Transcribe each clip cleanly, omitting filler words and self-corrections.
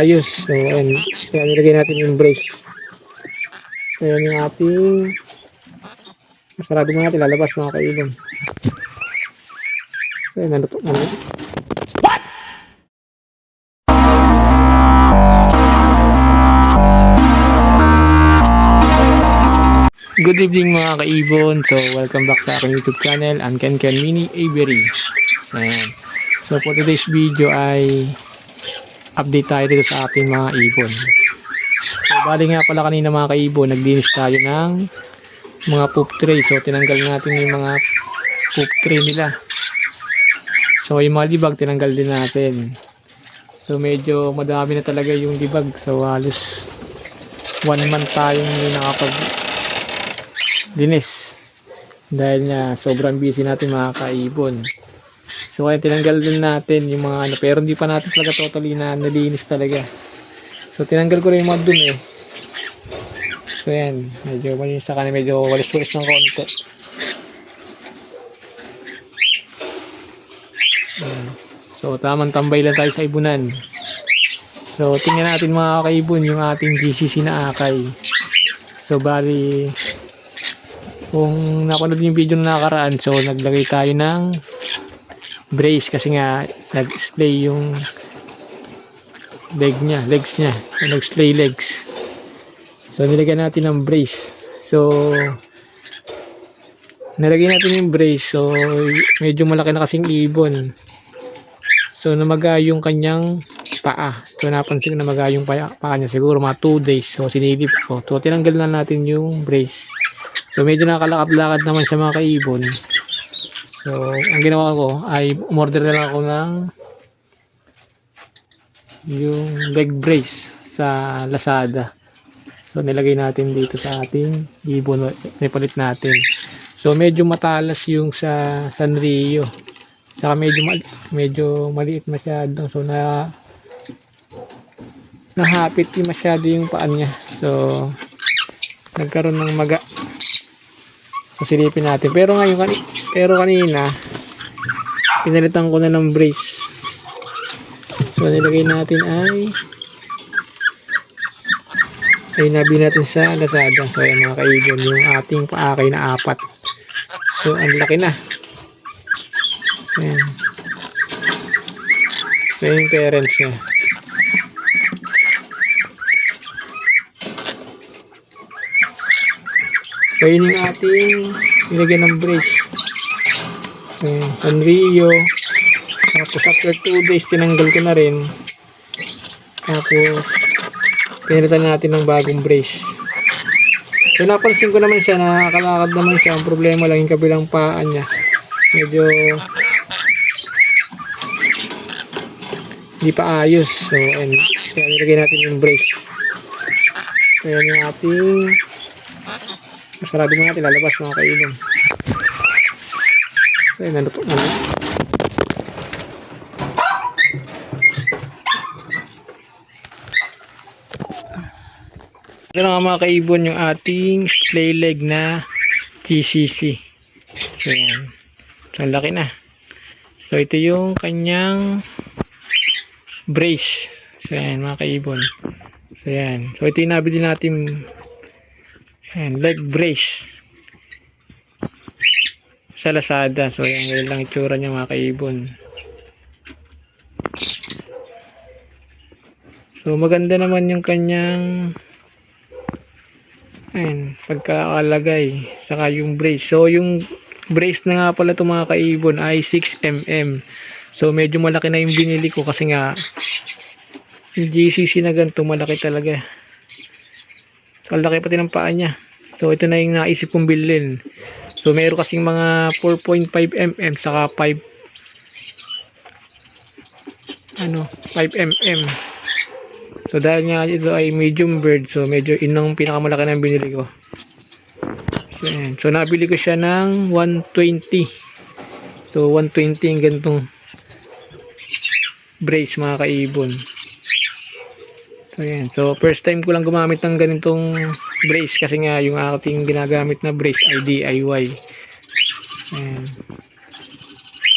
paayos. So ayan, kaya nilagay natin yung brace. So ayan yung ating, sarado mo natin, lalabas mga kaibon. So ayan, ano to? Good evening mga kaibon. So welcome back sa aking YouTube channel, ang Ken Mini Avery. Ayan. So for today's video ay update tayo dito sa ating mga ibon. So bali nga pala kanina mga kaibon, naglinis tayo ng mga poop tray. So tinanggal natin yung mga poop tray nila. So yung mga libag tinanggal din natin. So medyo madami na talaga yung libag. So halos 1 month tayong nakapag linis dahil nga sobrang busy natin mga kaibon. So kaya tinanggal din natin yung mga ano, pero hindi pa natin talaga totally na nalinis talaga. So tinanggal ko rin yung mga dun So yan, medyo malinis sa kanin, medyo walis-walis ng konti. So tamang tambay lang tayo sa ibunan. So tingnan natin mga kaibon yung ating GCC na akay. So bali, kung napanood yung video na nakaraan, so naglagay tayo ng brace kasi nga nag-splay yung legs niya, nag-splay legs. So nilagyan natin ng brace. So nilagay natin yung brace. So medyo malaki na kasing ibon. So namaga yung kanyang paa. So napansin ko namaga yung paa niya, siguro mga 2 days. So sinilip ko. So tinanggal na natin yung brace. So medyo nakalakad-lakad naman siya mga kaibon. So ang ginawa ko ay umorder na lang ako ng yung leg brace sa Lazada. So nilagay natin dito sa ating ibon, nipalit natin. So medyo matalas yung sa Sanrio. Saka medyo maliit masyado. So nahapit din masyado yung paan niya. So nagkaroon ng maga. Silipin natin, pero kanina pinalitan ko na ng brace. So nilagay natin ay nabi natin sa Lazada. So ayan mga kaibon, yung ating paakay na 4. So ang laki na. So ayan, so yung parents niya. So yun yung ating nilagyan ng brace. Sanrio. Tapos after 2 days tinanggal ko na rin. Tapos pinalitan natin ng bagong brace. So napansin ko naman siya, nakakalakad naman siya. Ang problema lang yung kabilang paa niya. Medyo hindi pa ayos. So and kaya nilagay natin yung brace. So yan yung ating, sarado mo natin, lalabas mga kaibon. So yun, ano to? Ito na nga mga kaibon yung ating splay leg na GCC. So yan, so laki na. So ito yung kanyang brace. So yan mga kaibon. So yan, so ito yung nabili natin leg brace sa Lazada. So yan, ganyan lang itsura niya mga kaibon. So maganda naman yung kanyang pagkakalagay, saka yung brace. So yung brace na nga pala ito mga kaibon ay 6mm. So medyo malaki na yung binili ko kasi nga yung GCC na ganito malaki talaga. So laki pati ng paa niya. So ito na yung naisip kong bilhin. So meron kasing mga 4.5mm saka 5mm. So dahil nga ito ay medium bird, so medyo inang pinakamalaki na binili ko. So, ayan. So nabili ko siya ng 120. So 120 yung ganitong brace mga kaibon. So ayan. So first time ko lang gumamit ng ganitong brace kasi nga yung ating ginagamit na brace ay DIY. Ayan.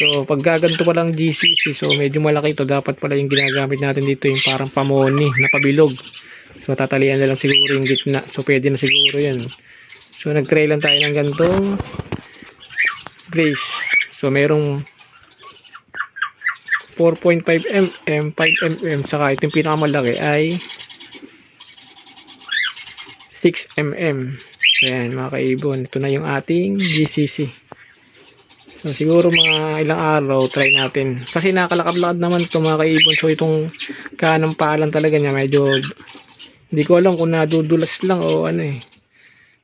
So So pag gaganto pa lang GCC, so medyo malaki ito, dapat pala yung ginagamit natin dito yung parang pamoni na pabilog. So tatalian na lang siguro yung gitna, so pwede na siguro yan. So nag-try lang tayo ng gantong brace. So merong 4.5 mm, 5 mm, saka ito yung pinakamalaki ay 6 mm. Ayan mga kaibon, ito na yung ating GCC. So siguro mga ilang araw try natin. Kasi nakalakad-lakad naman ito mga kaibon. So itong kanang paalan talaga niya medyo hindi ko alam kung nadudulas lang o ano eh.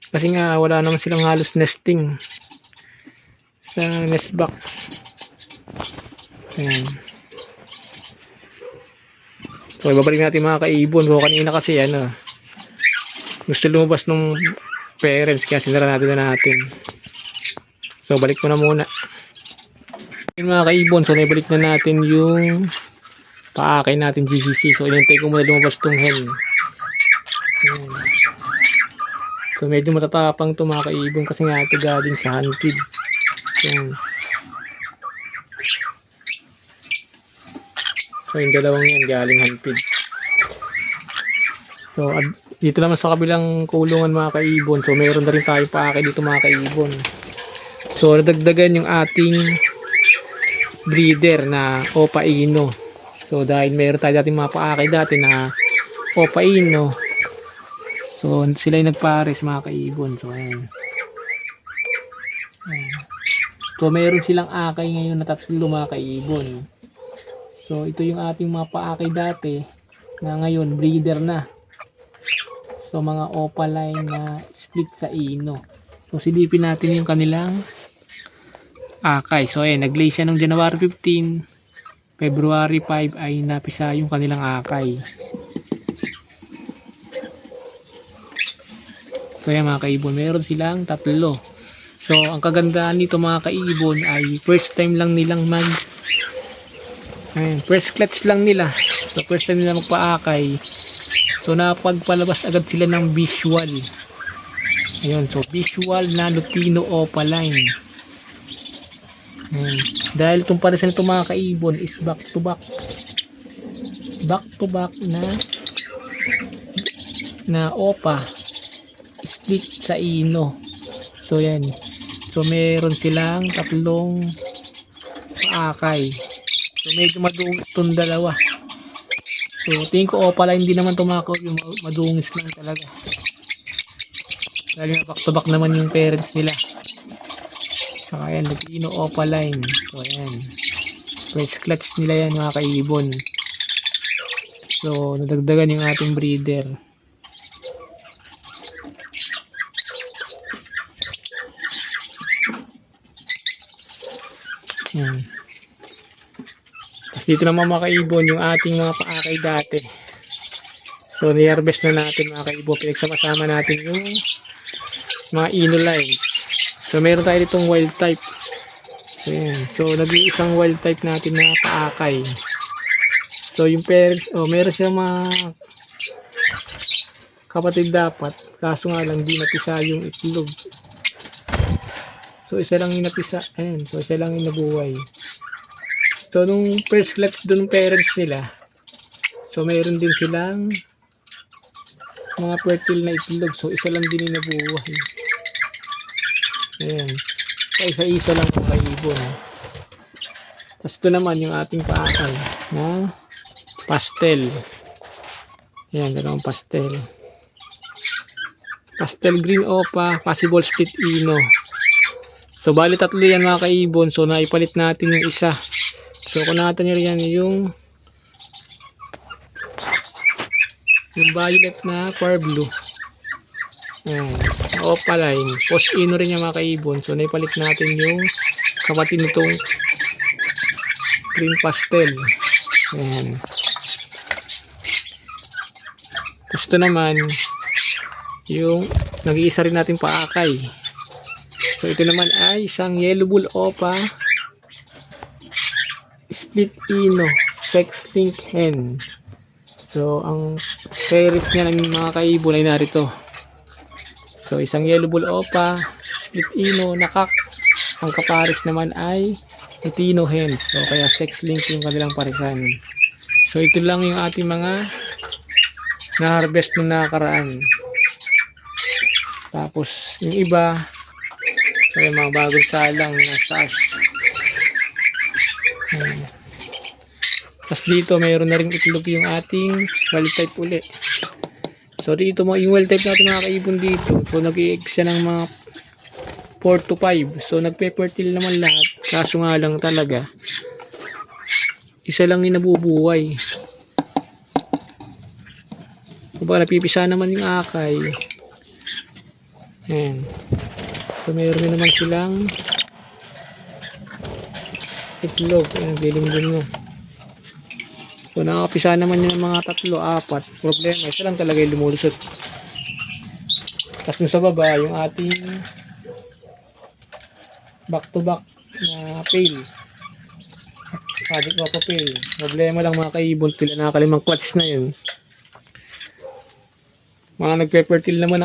Kasi nga wala naman silang halos nesting sa nest box. Ayan. So ibabalik natin mga kaibon. So kanina kasi ano, gusto lumabas ng parents kaya sinara natin. So balik ko na muna. Yung mga kaibon, so naibalik na natin yung paakay natin GCC. So inintay ko muna lumabas tong hen. Ayan. So medyo matatapang to mga kaibon kasi nga ito galing sa hunted. Ayan. So yung dalawang yan galing hunted. So dito naman sa kabilang kulungan mga kaibon, so meron na rin tayo paakay dito mga kaibon. So nadagdagan yung ating breeder na Opa Ino. So dahil meron tayo dating mga paakay dati na Opa Ino, so sila yung nagpares mga kaibon. So ayan. So meron silang akay ngayon na 3 mga kaibon. So ito yung ating mga paakay dati na ngayon breeder na. So mga Opa line na split sa Ino. So silipin natin yung kanilang akay. So ayan, nag-lay siya noong January 15, February 5 ay napisa yung kanilang akay. So ayan mga kaibon, meron silang 3. So ang kagandahan nito mga kaibon ay first time lang nilang first clutch lang nila. So first time nila magpaakay. So napagpalabas agad sila ng visual. Ayun, so visual na Lutino Opa line. Dahil itong paresan itong mga kaibon is back to back na Opa split sa Ino. So yan, so meron silang 3 paakay. So medyo madungis itong dalawa. So tingin ko Opa line din naman tumakaw, yung madungis lang talaga dahil na back to back naman yung parents nila. Saka ayan, Lutino Opa line. So ayan, first clutch nila yan mga kaibon. So nadagdagan yung ating breeder. Ayan. Tapos dito naman mga kaibon yung ating mga paakay dati. So ni-harvest na natin mga kaibon. Pinagsama-sama natin yung mga Ino line. So meron tayo ditong wild type. Ayan. So nag-iisang wild type natin na paakay. So yung parents, meron siya mga kapatid dapat. Kaso nga lang di napisa yung itlog. So isa lang yung napisa. Ayan. So isa lang yung nabuhay. So nung first clutch dun parents nila, so meron din silang mga fertile na itlog. So isa lang din yung nabuhay. Ayan. So isa-isa lang mga kaibon. Tapos ito naman yung ating paakay na pastel. Ayan, dalawang pastel. Pastel green Opa, possible split Ino. So bali 3 yan mga kaibon. So naipalit natin yung isa. So kung natin nyo yan yung violet na far blue. Ayan, Opa line. Post Ino rin yung mga kaibon. So naipalit natin yung kapatid nitong green pastel. Ayan. Gusto naman yung nag-iisa rin natin paakay. So ito naman ay isang yellow bull Opa split Ino sex link hen. So ang parents niya ng mga kaibon ay narito. So isang yellow bull Opa split Ino nakak. Ang kapares naman ay Latino hens o kaya sex link yung kanilang parisan. So ito lang yung ating mga na-harvest nung nakaraan. Tapos yung iba, so yung mga bagong salang na SAS. Tapos dito mayroon na rin itlog yung ating wild type uli. So dito mo yung wild type natin mga kaibon dito. So nag-i-egg siya ng mga 4 to 5. So nagpe-fertile naman lahat. Kaso nga lang talaga isa lang yung nabubuhay. Kumbaga napipisa naman yung akay. Ayan. So meron din naman silang itlog. Ayan, dilim-dim na. So nakakapisa naman yun ng mga 3, 4. Problema, isa lang talaga yung lumulusot. Tapos dun sa baba, yung ating back to back na pail. Project Wapa pail. Problema lang mga kaibon, pila nakakalimang clutch na yun. Mga nagpe-fertile naman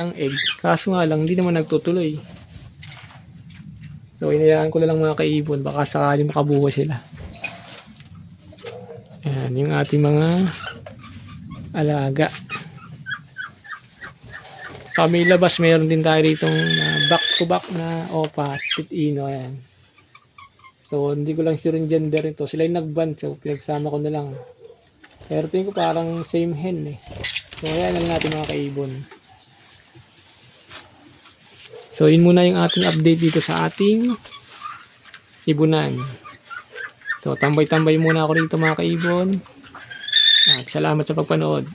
ang egg. Kaso nga lang, hindi naman nagtutuloy. So, inayaan ko na lang mga kaibon. Baka sakali makabuha sila. Ayan, yung ating mga alaga. Sa may labas, mayroon din tayo rito back to back na opa, pitino. Ayan. So, hindi ko lang sure yung gender ito. Sila yung nag-band. So, pinagsama ko na lang. Pero tingin ko parang same hen eh. So, ayan lang natin mga kaibon. So, yun muna yung ating update dito sa ating ibunan. So, tambay-tambay muna ako rito mga kaibon. At salamat sa pagpanood.